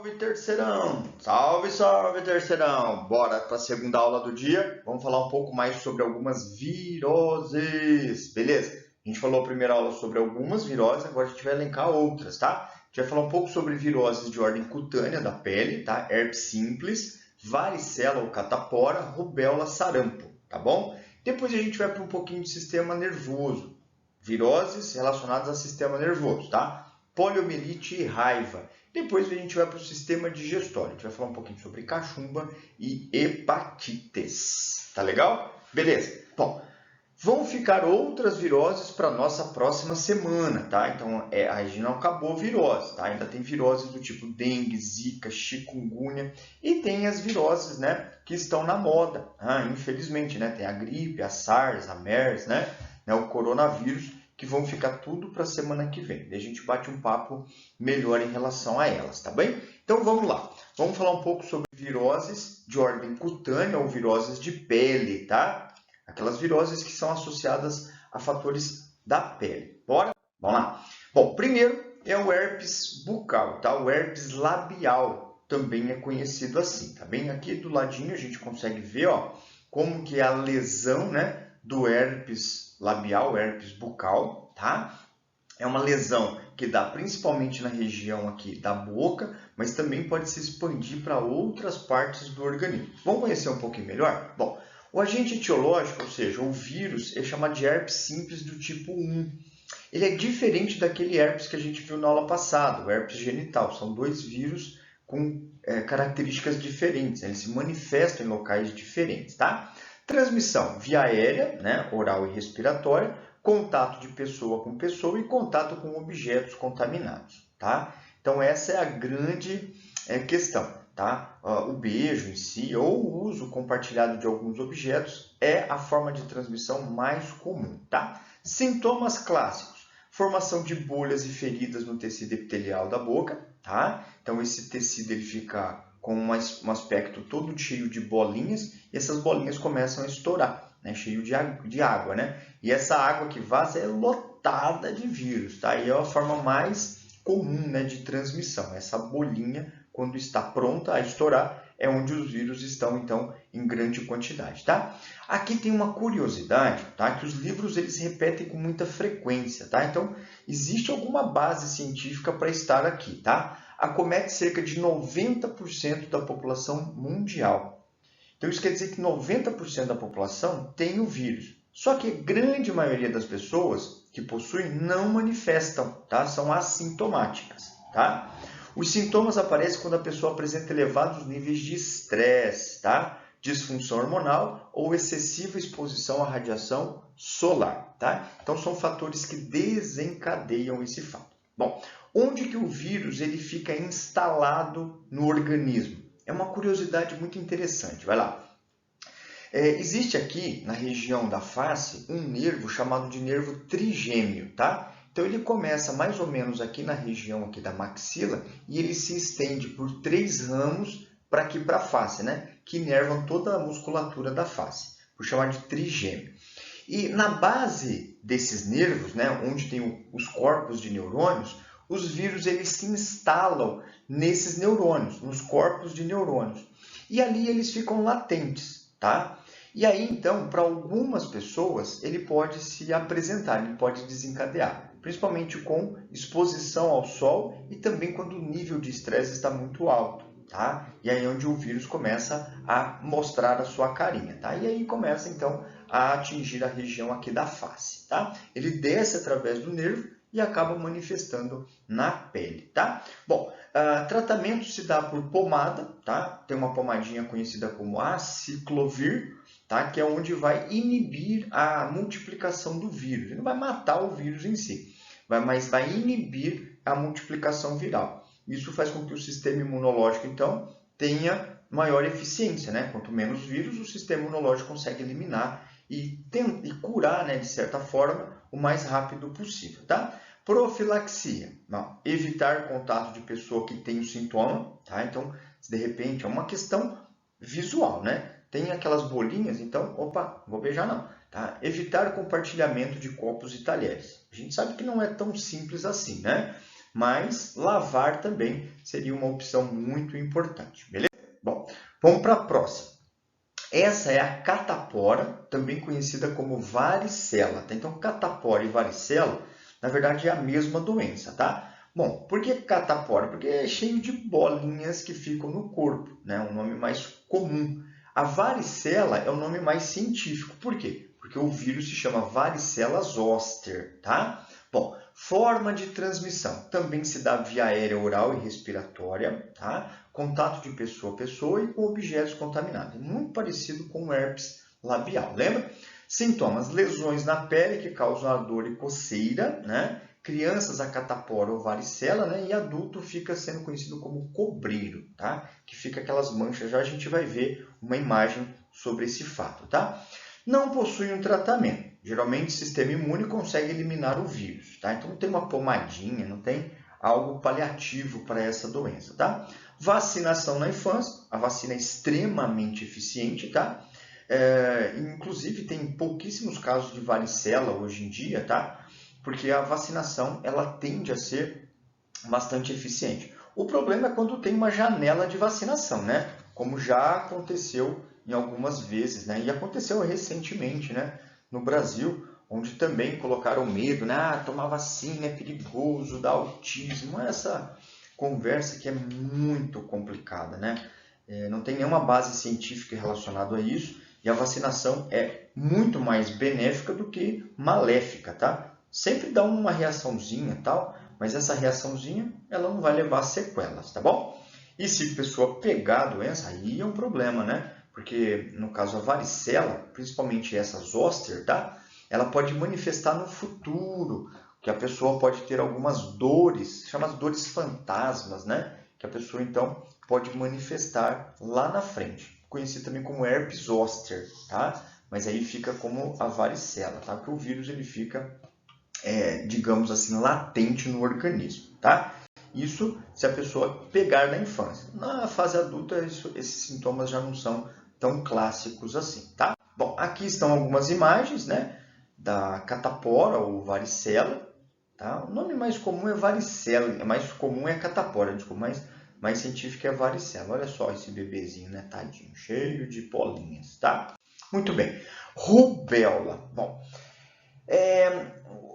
Salve, terceirão! Salve, salve, terceirão! Bora para a segunda aula do dia. Vamos falar um pouco mais sobre algumas viroses, beleza? A gente falou a primeira aula sobre algumas viroses, agora a gente vai elencar outras, tá? A gente vai falar um pouco sobre viroses de ordem cutânea da pele, tá? Herpes simples, varicela ou catapora, rubéola, sarampo, tá bom? Depois a gente vai para um pouquinho de sistema nervoso, viroses relacionadas ao sistema nervoso, tá? Poliomielite e raiva. Depois a gente vai para o sistema digestório. A gente vai falar um pouquinho sobre cachumba e hepatites. Tá legal? Beleza. Bom, vão ficar outras viroses para nossa próxima semana, tá? Então, a gente não acabou virose, tá? Ainda tem viroses do tipo dengue, zika, chikungunya e tem as viroses, né, que estão na moda. Infelizmente, né? Tem a gripe, a SARS, a MERS, né? O coronavírus, que vão ficar tudo para a semana que vem. Daí a gente bate um papo melhor em relação a elas, tá bem? Então vamos lá. Vamos falar um pouco sobre viroses de ordem cutânea ou viroses de pele, tá? Aquelas viroses que são associadas a fatores da pele. Bora? Vamos lá. Bom, primeiro é o herpes bucal, tá? O herpes labial também é conhecido assim, tá bem? Aqui do ladinho a gente consegue ver, ó, como que é a lesão, né, do herpes labial, herpes bucal, tá? É uma lesão que dá principalmente na região aqui da boca, mas também pode se expandir para outras partes do organismo. Vamos conhecer um pouquinho melhor? Bom, o agente etiológico, ou seja, o vírus, é chamado de herpes simples do tipo 1. Ele é diferente daquele herpes que a gente viu na aula passada, o herpes genital. São dois vírus com características diferentes, eles se manifestam em locais diferentes, tá? Transmissão via aérea, né, oral e respiratória, contato de pessoa com pessoa e contato com objetos contaminados, tá? Então essa é a grande questão, tá? O beijo em si ou o uso compartilhado de alguns objetos é a forma de transmissão mais comum, tá? Sintomas clássicos: formação de bolhas e feridas no tecido epitelial da boca, tá? Então esse tecido ele fica com um aspecto todo cheio de bolinhas, e essas bolinhas começam a estourar, né? Cheio de água, né? E essa água que vaza é lotada de vírus, tá? E é a forma mais comum, né, de transmissão. Essa bolinha, quando está pronta a estourar, é onde os vírus estão, então, em grande quantidade, tá? Aqui tem uma curiosidade, tá? Que os livros eles repetem com muita frequência, tá? Então, existe alguma base científica para estar aqui, tá? Acomete cerca de 90% da população mundial. Então, isso quer dizer que 90% da população tem o vírus. Só que a grande maioria das pessoas que possuem não manifestam, tá? São assintomáticas, tá? Os sintomas aparecem quando a pessoa apresenta elevados níveis de estresse, tá? Disfunção hormonal ou excessiva exposição à radiação solar, tá? Então, são fatores que desencadeiam esse fato. Bom, onde que o vírus ele fica instalado no organismo? É uma curiosidade muito interessante. Vai lá. Existe aqui na região da face um nervo chamado de nervo trigêmeo, tá? Então ele começa mais ou menos aqui na região aqui da maxila e ele se estende por 3 ramos para aqui para a face, né? Que inervam toda a musculatura da face, por chamar de trigêmeo. E na base desses nervos, né, onde tem os corpos de neurônios, os vírus eles se instalam nesses neurônios, nos corpos de neurônios. E ali eles ficam latentes, tá? E aí, então, para algumas pessoas, ele pode se apresentar, ele pode desencadear, principalmente com exposição ao sol e também quando o nível de estresse está muito alto, tá? E aí é onde o vírus começa a mostrar a sua carinha, tá? E aí começa, então, a atingir a região aqui da face, tá? Ele desce através do nervo e acaba manifestando na pele, tá? Bom, tratamento se dá por pomada, tá? Tem uma pomadinha conhecida como aciclovir, tá? Que é onde vai inibir a multiplicação do vírus. Ele não vai matar o vírus em si, mas vai inibir a multiplicação viral. Isso faz com que o sistema imunológico, então, tenha maior eficiência, né? Quanto menos vírus, o sistema imunológico consegue eliminar e curar, né, de certa forma, o mais rápido possível, tá? Profilaxia, não, evitar contato de pessoa que tem o sintoma, tá? Então, se de repente é uma questão visual, né? Tem aquelas bolinhas, então, opa, não vou beijar não, tá? Evitar compartilhamento de copos e talheres. A gente sabe que não é tão simples assim, né? mas lavar também seria uma opção muito importante, beleza? Bom, vamos para a próxima. Essa é a catapora, também conhecida como varicela, tá? Então, catapora e varicela, na verdade, é a mesma doença, tá? Bom, por que catapora? Porque é cheio de bolinhas que ficam no corpo, né? Um nome mais comum. A varicela é o nome mais científico. Por quê? Porque o vírus se chama varicela zoster, tá? Bom, forma de transmissão também se dá via aérea, oral e respiratória, tá? Contato de pessoa a pessoa e com objetos contaminados. Muito parecido com o herpes labial, lembra? Sintomas: lesões na pele que causam ardor e coceira, né? Crianças a catapora ou varicela, né? E adulto fica sendo conhecido como cobreiro, tá? Que fica aquelas manchas. Já a gente vai ver uma imagem sobre esse fato, tá? Não possui um tratamento. Geralmente o sistema imune consegue eliminar o vírus, tá? Então não tem uma pomadinha, não tem algo paliativo para essa doença, tá? Vacinação na infância, a vacina é extremamente eficiente, tá? Inclusive tem pouquíssimos casos de varicela hoje em dia, tá? Porque a vacinação ela tende a ser bastante eficiente. O problema é quando tem uma janela de vacinação, né? Como já aconteceu em algumas vezes, né? E aconteceu recentemente, né? No Brasil, onde também colocaram medo, né? Ah, tomar vacina é perigoso, dá autismo. Essa conversa que é muito complicada, né? Não tem nenhuma base científica relacionada a isso e a vacinação é muito mais benéfica do que maléfica, tá? Sempre dá uma reaçãozinha e tal, mas essa reaçãozinha ela não vai levar a sequelas, tá bom? E se a pessoa pegar a doença, aí é um problema, né? Porque no caso a varicela, principalmente essa zoster, tá? Ela pode manifestar no futuro, que a pessoa pode ter algumas dores, chamadas dores fantasmas, né? Que a pessoa então pode manifestar lá na frente, conhecido também como herpes zoster, tá? Mas aí fica como a varicela, tá? Porque o vírus ele fica, digamos assim, latente no organismo, tá? Isso se a pessoa pegar na infância. Na fase adulta, esses sintomas já não são tão clássicos assim, tá? Bom, aqui estão algumas imagens, né? Da catapora ou varicela, tá? O nome mais comum é varicela, mais comum é catapora, desculpa, mais científico é varicela. Olha só esse bebezinho, né? Tadinho, cheio de bolinhas, tá? Muito bem. Rubéola. Bom,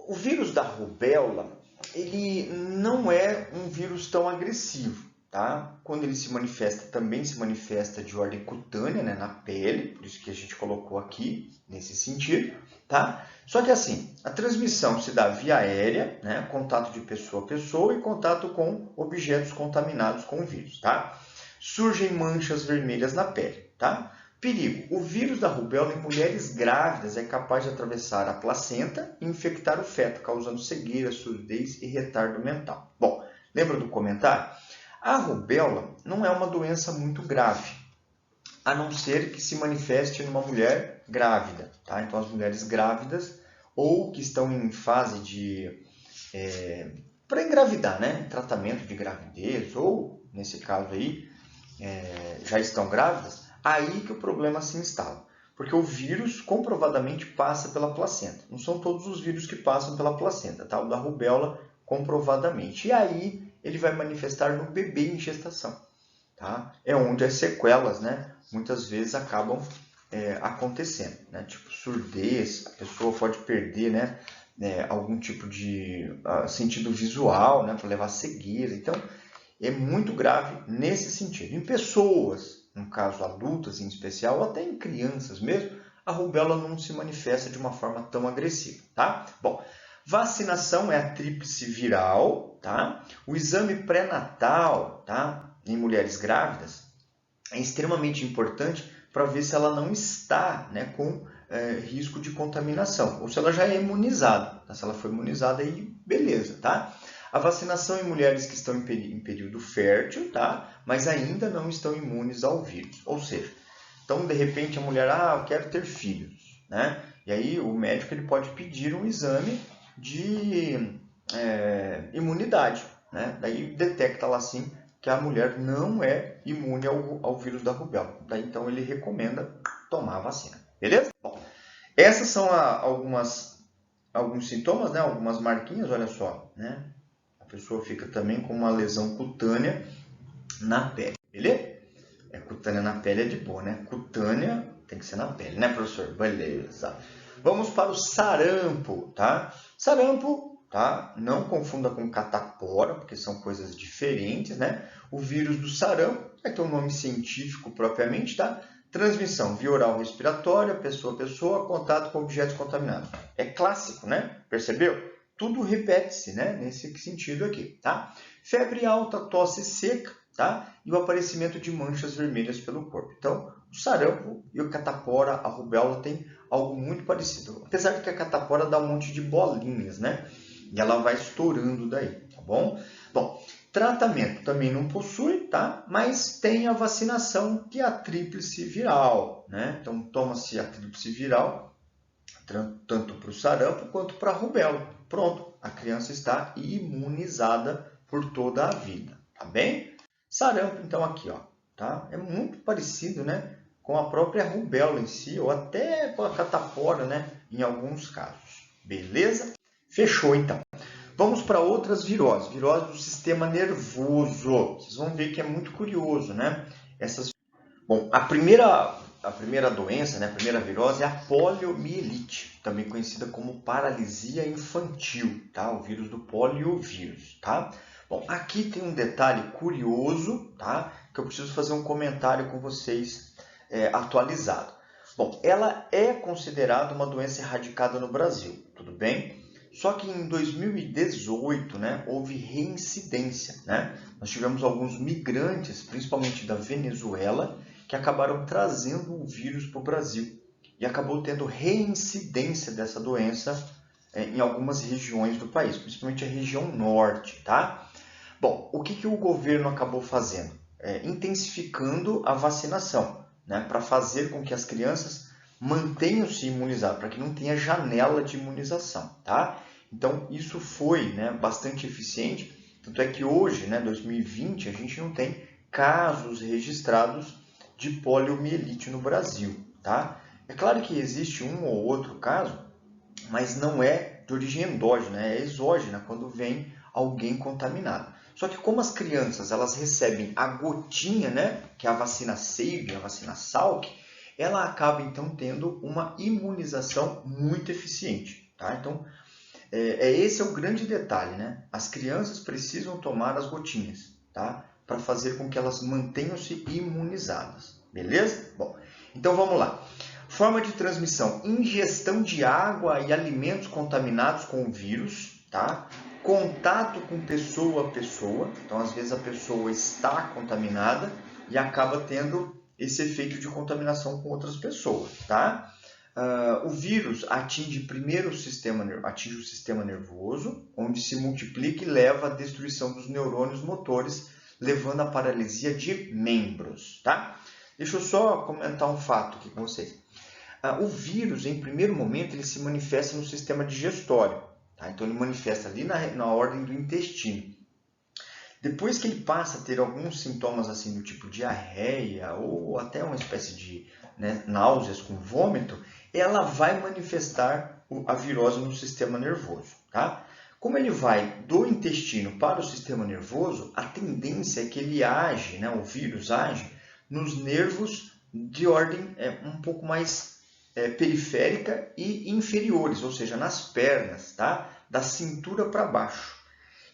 o vírus da rubéola, ele não é um vírus tão agressivo, tá? Quando ele se manifesta, também se manifesta de ordem cutânea, né, na pele, por isso que a gente colocou aqui, nesse sentido, tá? Só que assim, a transmissão se dá via aérea, né, contato de pessoa a pessoa e contato com objetos contaminados com o vírus, tá? Surgem manchas vermelhas na pele, tá? Perigo: o vírus da rubéola em mulheres grávidas é capaz de atravessar a placenta e infectar o feto, causando cegueira, surdez e retardo mental. Bom, lembra do comentário? A rubéola não é uma doença muito grave, a não ser que se manifeste numa mulher grávida, tá? Então, as mulheres grávidas ou que estão em fase de para engravidar, né? Tratamento de gravidez ou, nesse caso aí, já estão grávidas, aí que o problema se instala. Porque o vírus comprovadamente passa pela placenta. Não são todos os vírus que passam pela placenta, tá? O da rubéola comprovadamente. E aí ele vai manifestar no bebê em gestação, tá? É onde as sequelas, né, muitas vezes acabam acontecendo, né? Tipo surdez, a pessoa pode perder, né, algum tipo de sentido visual, né, para levar a cegueira. Então, é muito grave nesse sentido. Em pessoas, no caso adultas em especial, ou até em crianças mesmo, a rubéola não se manifesta de uma forma tão agressiva, tá? Bom, vacinação é a tríplice viral, tá? O exame pré-natal, tá? Em mulheres grávidas é extremamente importante para ver se ela não está, né, com risco de contaminação, ou se ela já é imunizada. Tá? Se ela foi imunizada, aí beleza, tá? A vacinação em mulheres que estão em período fértil, tá? Mas ainda não estão imunes ao vírus. Ou seja, então de repente a mulher, eu quero ter filhos, né? E aí o médico ele pode pedir um exame de imunidade, né? Daí detecta lá assim que a mulher não é imune ao vírus da rubéola. Daí então ele recomenda tomar a vacina, beleza? Bom, essas são alguns sintomas, né? Algumas marquinhas, olha só, né? A pessoa fica também com uma lesão cutânea na pele, beleza? Cutânea na pele é de boa, né? Cutânea tem que ser na pele, né, professor? Beleza. Vamos para o sarampo, tá? Sarampo, tá? Não confunda com catapora, porque são coisas diferentes, né? O vírus do sarampo vai ter um nome científico propriamente, tá? Transmissão via oral respiratória, pessoa a pessoa, contato com objetos contaminados. É clássico, né? Percebeu? Tudo repete-se, né? Nesse sentido aqui, tá? Febre alta, tosse seca, tá? E o aparecimento de manchas vermelhas pelo corpo. Então, o sarampo e o catapora, a rubéola, tem algo muito parecido. Apesar de que a catapora dá um monte de bolinhas, né? E ela vai estourando daí, tá bom? Bom, tratamento também não possui, tá? Mas tem a vacinação, que é a tríplice viral, né? Então, toma-se a tríplice viral, tanto para o sarampo quanto para a rubéola. Pronto, a criança está imunizada por toda a vida, tá bem? Sarampo, então, aqui, ó, tá? É muito parecido, né, com a própria rubéola em si, ou até com a catapora, né, em alguns casos. Beleza? Fechou, então. Vamos para outras viroses. Virose do sistema nervoso. Vocês vão ver que é muito curioso, né? Bom, a primeira doença, né, a primeira virose é a poliomielite, também conhecida como paralisia infantil, tá? O vírus do poliovírus, tá? Bom, aqui tem um detalhe curioso, tá? Que eu preciso fazer um comentário com vocês atualizado. Bom, ela é considerada uma doença erradicada no Brasil, tudo bem? Só que em 2018, né, houve reincidência, né? Nós tivemos alguns migrantes, principalmente da Venezuela, que acabaram trazendo o vírus para o Brasil e acabou tendo reincidência dessa doença em algumas regiões do país, principalmente a região norte, tá? Bom, o que o governo acabou fazendo? Intensificando a vacinação, né, para fazer com que as crianças mantenham-se imunizadas, para que não tenha janela de imunização, tá? Então, isso foi, né, bastante eficiente, tanto é que hoje, né, 2020, a gente não tem casos registrados de poliomielite no Brasil, tá? É claro que existe um ou outro caso, mas não é de origem endógena, é exógena, quando vem alguém contaminado. Só que como as crianças elas recebem a gotinha, né, que é a vacina Sabin, a vacina Salk, ela acaba então tendo uma imunização muito eficiente, tá? Então, esse é o grande detalhe, né? As crianças precisam tomar as gotinhas, tá? Para fazer com que elas mantenham-se imunizadas, beleza? Bom, então vamos lá. Forma de transmissão: ingestão de água e alimentos contaminados com o vírus, tá? Contato com pessoa a pessoa, então às vezes a pessoa está contaminada e acaba tendo esse efeito de contaminação com outras pessoas, tá? O vírus atinge primeiro o sistema nervoso, onde se multiplica e leva à destruição dos neurônios motores, levando à paralisia de membros, tá? Deixa eu só comentar um fato aqui com vocês. O vírus, em primeiro momento, ele se manifesta no sistema digestório, tá? Então ele manifesta ali na ordem do intestino. Depois que ele passa a ter alguns sintomas assim do tipo diarreia ou até uma espécie de náuseas com vômito, ela vai manifestar a virose no sistema nervoso, tá? Como ele vai do intestino para o sistema nervoso, a tendência é que ele age, né, o vírus age nos nervos de ordem um pouco mais periférica e inferiores, ou seja, nas pernas, tá? Da cintura para baixo.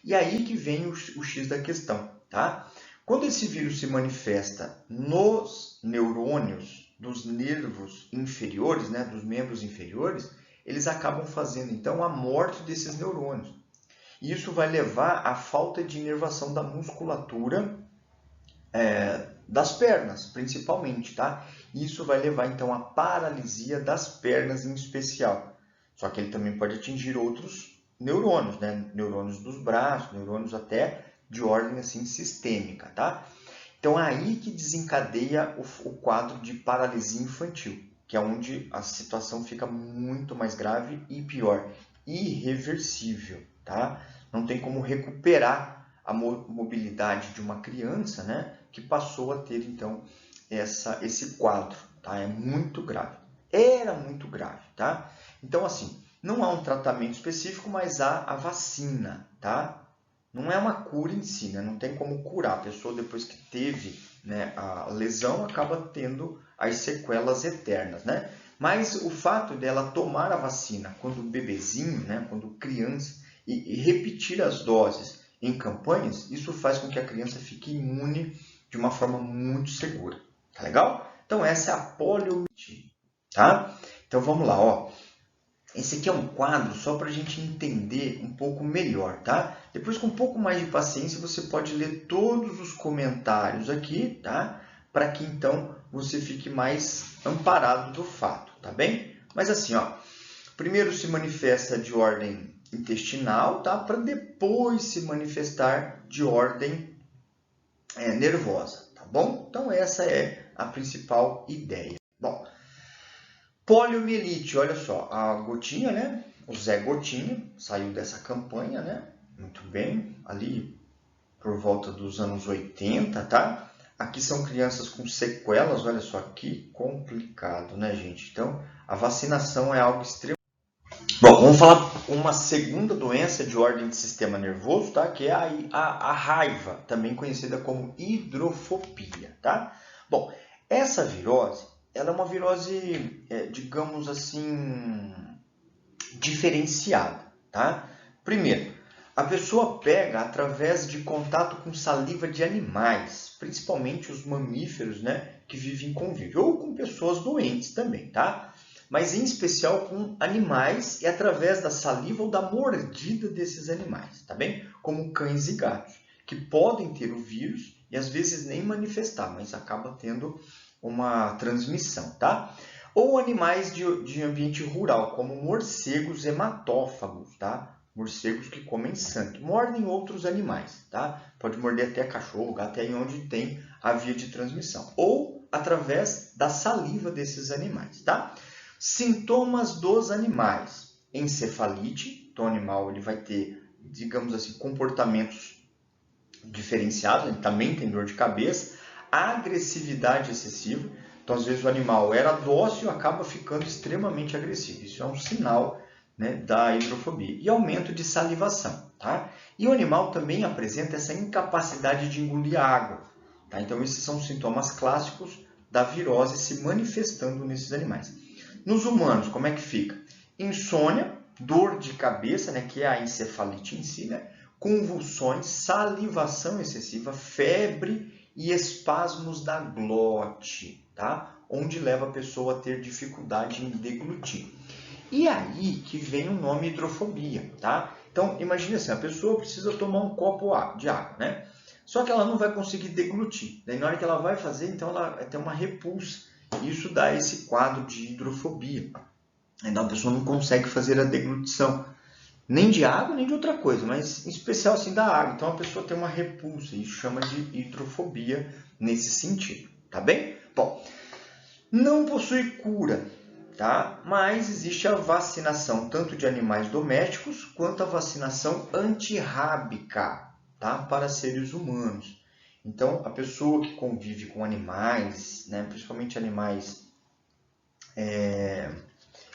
E aí que vem o X da questão, tá? Quando esse vírus se manifesta nos neurônios dos nervos inferiores, né, dos membros inferiores, eles acabam fazendo, então, a morte desses neurônios. E isso vai levar à falta de inervação da musculatura das pernas, principalmente, tá? Isso vai levar, então, à paralisia das pernas em especial. Só que ele também pode atingir outros neurônios, né? Neurônios dos braços, neurônios até de ordem assim sistêmica, tá? Então é aí que desencadeia o quadro de paralisia infantil, que é onde a situação fica muito mais grave e pior, irreversível, tá? Não tem como recuperar a mobilidade de uma criança, né, que passou a ter então esse quadro, tá? É muito grave. Era muito grave, tá? Então assim, não há um tratamento específico, mas há a vacina, tá? não é uma cura em si, né? Não tem como curar. A pessoa, depois que teve, né, a lesão, acaba tendo as sequelas eternas, né? Mas o fato dela tomar a vacina quando bebezinho, né, quando criança, e repetir as doses em campanhas, isso faz com que a criança fique imune de uma forma muito segura. Tá legal? Então essa é a poliomielite, tá? Então vamos lá, ó. Esse aqui é um quadro só para a gente entender um pouco melhor, tá? Depois, com um pouco mais de paciência, você pode ler todos os comentários aqui, tá? Para que então você fique mais amparado do fato, tá bem? Mas assim, ó, primeiro se manifesta de ordem intestinal, tá? Para depois se manifestar de ordem nervosa, tá bom? Então essa é a principal ideia. Bom, poliomielite, olha só, a Gotinha, né? O Zé Gotinha saiu dessa campanha, né? Muito bem, ali por volta dos anos 80, tá? Aqui são crianças com sequelas, olha só, que complicado, né, gente? Então, a vacinação é algo extremo. Bom, vamos falar uma segunda doença de ordem de sistema nervoso, tá? Que é a raiva, também conhecida como hidrofobia, tá? Bom, essa virose, ela é uma virose, digamos assim, diferenciada, tá? Primeiro, a pessoa pega através de contato com saliva de animais, principalmente os mamíferos, né, que vivem em convívio, ou com pessoas doentes também, tá? Mas em especial com animais e através da saliva ou da mordida desses animais, tá bem? Como cães e gatos, que podem ter o vírus e às vezes nem manifestar, mas acaba tendo uma transmissão, tá? Ou animais de ambiente rural, como morcegos hematófagos, tá? Morcegos que comem sangue, mordem outros animais, tá? Pode morder até cachorro, até onde tem a via de transmissão. Ou através da saliva desses animais, tá? Sintomas dos animais. Encefalite, então o animal ele vai ter, digamos assim, comportamentos diferenciados, ele também tem dor de cabeça, agressividade excessiva, então às vezes o animal era dócil e acaba ficando extremamente agressivo, isso é um sinal, né, da hidrofobia, e aumento de salivação, tá? E o animal também apresenta essa incapacidade de engolir água, tá? Então esses são os sintomas clássicos da virose se manifestando nesses animais. Nos humanos, como é que fica? Insônia, dor de cabeça, né, que é a encefalite em si, né? Convulsões, salivação excessiva, febre e espasmos da glote, tá? Onde leva a pessoa a ter dificuldade em deglutir. E aí que vem o nome hidrofobia, tá? Então, imagine assim, a pessoa precisa tomar um copo de água, né? Só que ela não vai conseguir deglutir. Daí, na hora que ela vai fazer, então ela tem uma repulsa. Isso dá esse quadro de hidrofobia. Então, a pessoa não consegue fazer a deglutição. Nem de água, nem de outra coisa, mas em especial assim da água. Então, a pessoa tem uma repulsa. Isso chama de hidrofobia nesse sentido. Tá bem? Bom, não possui cura, tá? Mas existe a vacinação tanto de animais domésticos quanto a vacinação antirrábica, tá? Para seres humanos. Então, a pessoa que convive com animais, né? Principalmente animais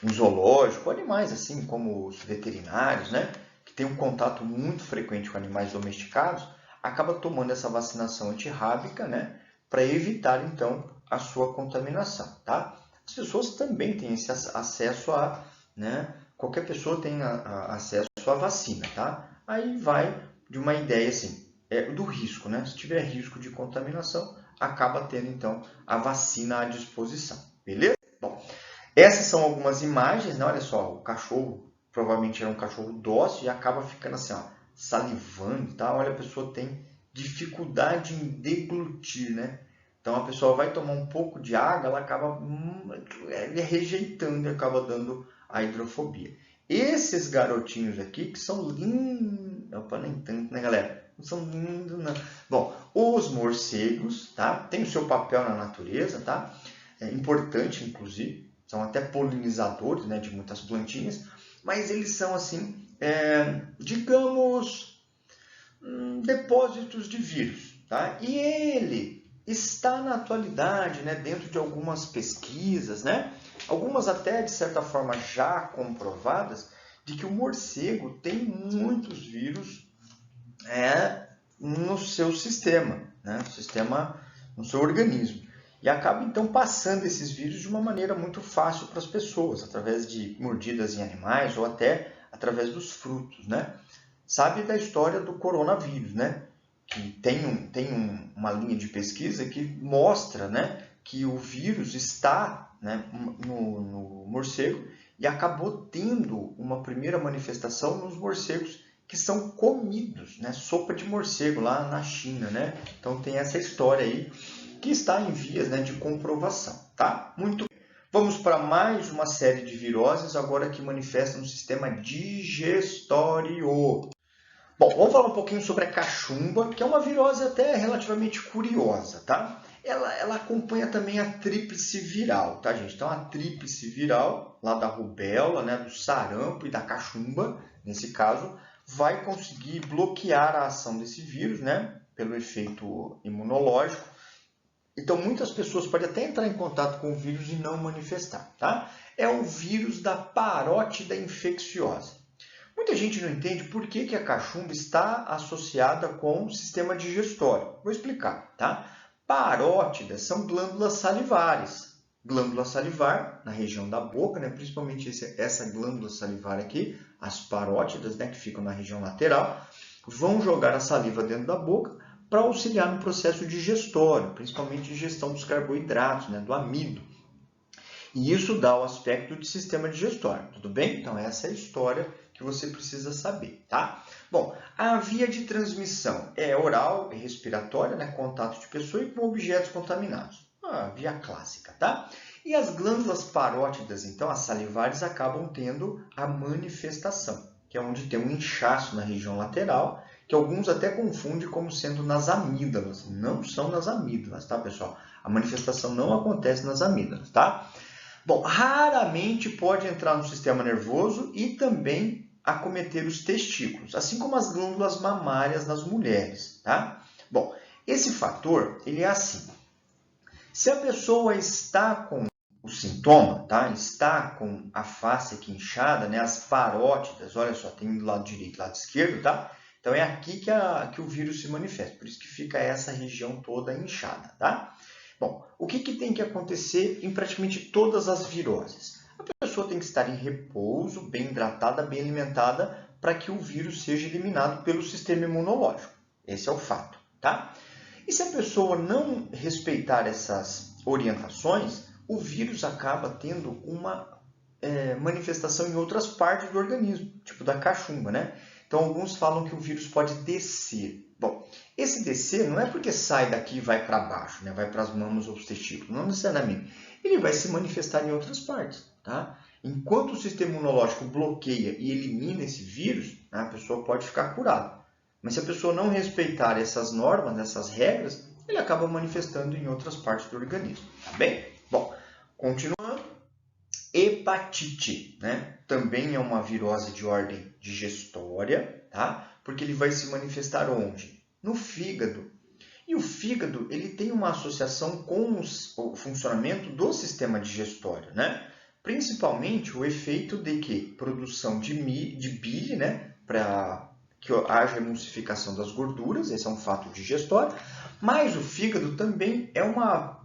em zoológico, animais assim como os veterinários, né? Que tem um contato muito frequente com animais domesticados, acaba tomando essa vacinação antirrábica, né? Para evitar, então, a sua contaminação, tá? As pessoas também têm esse acesso a, né? Qualquer pessoa tem acesso à vacina, tá? Aí vai de uma ideia assim, do risco, né? Se tiver risco de contaminação, acaba tendo então a vacina à disposição, beleza? Bom, essas são algumas imagens, né? Olha só, o cachorro provavelmente era um cachorro dócil e acaba ficando assim, ó, salivando, tá? Olha, a pessoa tem dificuldade em deglutir, né? Então a pessoa vai tomar um pouco de água, ela acaba rejeitando e acaba dando a hidrofobia. Esses garotinhos aqui que são lindos, opa, nem tanto, né, galera? Não são lindos, não. Bom, os morcegos, tá? Tem o seu papel na natureza, tá? É importante, inclusive, são até polinizadores, né, de muitas plantinhas, mas eles são assim, digamos, depósitos de vírus, tá? E ele está na atualidade, né, dentro de algumas pesquisas, né, algumas até de certa forma já comprovadas, de que o morcego tem muitos vírus no seu sistema, né? No seu organismo. E acaba então passando esses vírus de uma maneira muito fácil para as pessoas, através de mordidas em animais ou até através dos frutos, né? Sabe da história do coronavírus, né? Que tem uma linha de pesquisa que mostra, né, que o vírus está, né, no morcego e acabou tendo uma primeira manifestação nos morcegos que são comidos, né? Sopa de morcego lá na China, né? Então tem essa história aí que está em vias, né, de comprovação, tá? Muito bem. Vamos para mais uma série de viroses agora que manifestam no sistema digestório. Bom, vamos falar um pouquinho sobre a cachumba, que é uma virose até relativamente curiosa, tá? Ela acompanha também a tríplice viral, tá, gente? Então, a tríplice viral, lá da rubéola, né, do sarampo e da cachumba, nesse caso, vai conseguir bloquear a ação desse vírus, né, pelo efeito imunológico. Então, muitas pessoas podem até entrar em contato com o vírus e não manifestar, tá? É o vírus da parótida infecciosa. Muita gente não entende por que a cachumba está associada com o sistema digestório. Vou explicar, tá? Parótidas são glândulas salivares. Glândula salivar na região da boca, né? Principalmente essa glândula salivar aqui, as parótidas, né, que ficam na região lateral, vão jogar a saliva dentro da boca para auxiliar no processo digestório, principalmente digestão dos carboidratos, né, do amido. E isso dá o aspecto de sistema digestório, tudo bem? Então essa é a história que você precisa saber, tá? Bom, a via de transmissão é oral e respiratória, né? Contato de pessoa e com objetos contaminados. A via clássica, tá? E as glândulas parótidas, então, as salivares, acabam tendo a manifestação, que é onde tem um inchaço na região lateral, que alguns até confundem como sendo nas amígdalas. Não são nas amígdalas, tá, pessoal? A manifestação não acontece nas amígdalas, tá? Bom, raramente pode entrar no sistema nervoso e também acometer os testículos, assim como as glândulas mamárias nas mulheres, tá? Bom, esse fator, ele é assim. Se a pessoa está com o sintoma, tá? Está com a face aqui inchada, né? As parótidas, olha só, tem do lado direito e lado esquerdo, tá? Então é aqui que o vírus se manifesta, por isso que fica essa região toda inchada, tá? Bom, o que tem que acontecer em praticamente todas as viroses? A pessoa tem que estar em repouso, bem hidratada, bem alimentada, para que o vírus seja eliminado pelo sistema imunológico. Esse é o fato, tá? E se a pessoa não respeitar essas orientações, o vírus acaba tendo uma manifestação em outras partes do organismo, tipo da cachumba, né? Então, alguns falam que o vírus pode descer. Bom, esse descer não é porque sai daqui e vai para baixo, né? Vai para as mamas ou os testículos, não necessariamente. Ele vai se manifestar em outras partes, tá? Enquanto o sistema imunológico bloqueia e elimina esse vírus, a pessoa pode ficar curada. Mas se a pessoa não respeitar essas normas, essas regras, ele acaba manifestando em outras partes do organismo, tá bem? Bom, continuando. Hepatite, né? Também é uma virose de ordem digestória, tá? Porque ele vai se manifestar onde? No fígado. E o fígado, ele tem uma associação com o funcionamento do sistema digestório, né? Principalmente o efeito de que produção de bile, né? Para que haja emulsificação das gorduras, esse é um fato digestório, mas o fígado também é uma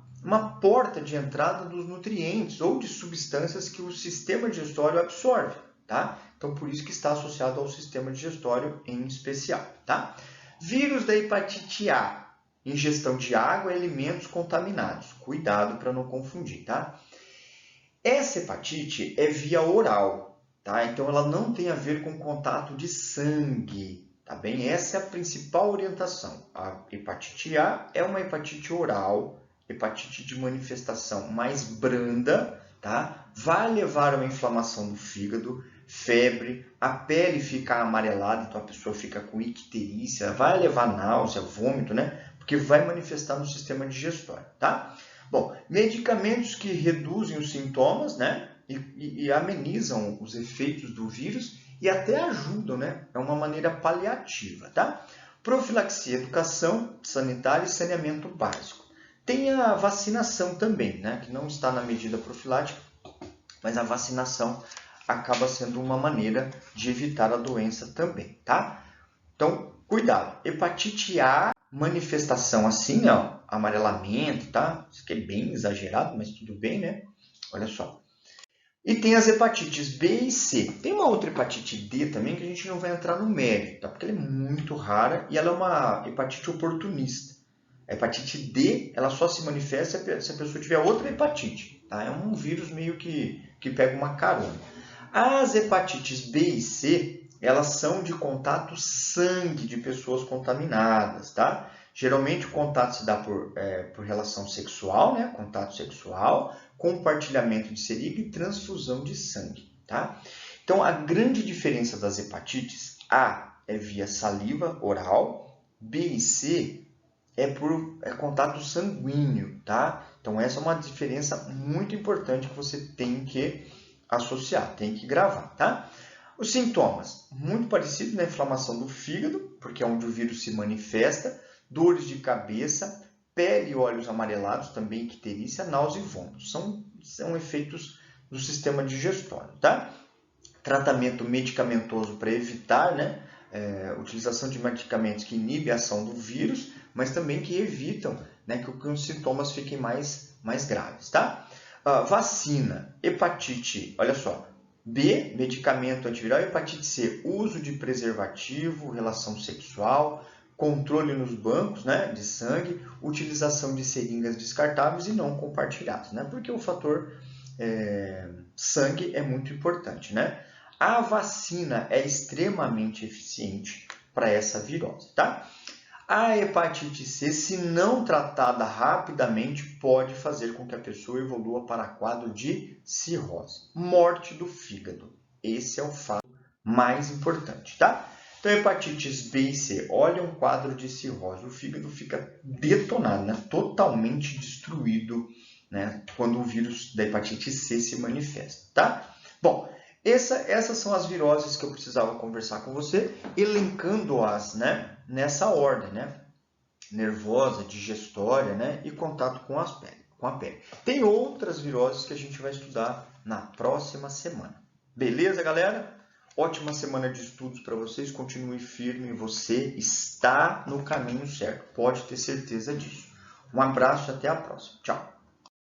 porta de entrada dos nutrientes ou de substâncias que o sistema digestório absorve, tá? Então, por isso que está associado ao sistema digestório em especial, tá? Vírus da hepatite A, ingestão de água e alimentos contaminados. Cuidado para não confundir, tá? Essa hepatite é via oral, tá? Então, ela não tem a ver com contato de sangue, tá bem? Essa é a principal orientação. A hepatite A é uma hepatite oral, hepatite de manifestação mais branda, tá? Vai levar a uma inflamação do fígado, febre, a pele fica amarelada, então a pessoa fica com icterícia, vai levar náusea, vômito, né? Porque vai manifestar no sistema digestório, tá? Bom, medicamentos que reduzem os sintomas, né? E amenizam os efeitos do vírus e até ajudam, né? É uma maneira paliativa, tá? Profilaxia, educação sanitária e saneamento básico. Tem a vacinação também, né? Que não está na medida profilática, mas a vacinação acaba sendo uma maneira de evitar a doença também, tá? Então, Cuidado, hepatite A, manifestação assim, ó, amarelamento, tá? Isso aqui é bem exagerado, mas tudo bem, né? Olha só. E tem as hepatites B e C. Tem uma outra hepatite D também que a gente não vai entrar no mérito, tá? Porque ela é muito rara e ela é uma hepatite oportunista. A hepatite D, ela só se manifesta se a pessoa tiver outra hepatite, tá? É um vírus meio que pega uma carona. As hepatites B e C, elas são de contato sangue de pessoas contaminadas, tá? Geralmente o contato se dá por relação sexual, né? Contato sexual, compartilhamento de seringa e transfusão de sangue, tá? Então, a grande diferença das hepatites, A é via saliva oral, B e C é por contato sanguíneo, tá? Então, essa é uma diferença muito importante que você tem que associar, tem que gravar, tá? Os sintomas, muito parecidos, né? Inflamação do fígado, porque é onde o vírus se manifesta, dores de cabeça, pele e olhos amarelados, também icterícia, náusea e vômito. São efeitos do sistema digestório, tá? Tratamento medicamentoso para evitar, né? Utilização de medicamentos que inibem a ação do vírus, mas também que evitam, né, que os sintomas fiquem mais graves, tá? Vacina, hepatite, olha só, B, medicamento antiviral, hepatite C, uso de preservativo, relação sexual, controle nos bancos, né, de sangue, utilização de seringas descartáveis e não compartilhadas, né, porque o fator sangue é muito importante, né? A vacina é extremamente eficiente para essa virose, tá? A hepatite C, se não tratada rapidamente, pode fazer com que a pessoa evolua para quadro de cirrose, morte do fígado. Esse é o fato mais importante, tá? Então, hepatites B e C, olha um quadro de cirrose, o fígado fica detonado, né? Totalmente destruído, né? Quando o vírus da hepatite C se manifesta, tá? Bom, essas são as viroses que eu precisava conversar com você, elencando-as, né, nessa ordem, né? Nervosa, digestória, né, e contato com a pele. Tem outras viroses que a gente vai estudar na próxima semana. Beleza, galera? Ótima semana de estudos para vocês. Continue firme, você está no caminho certo. Pode ter certeza disso. Um abraço e até a próxima. Tchau.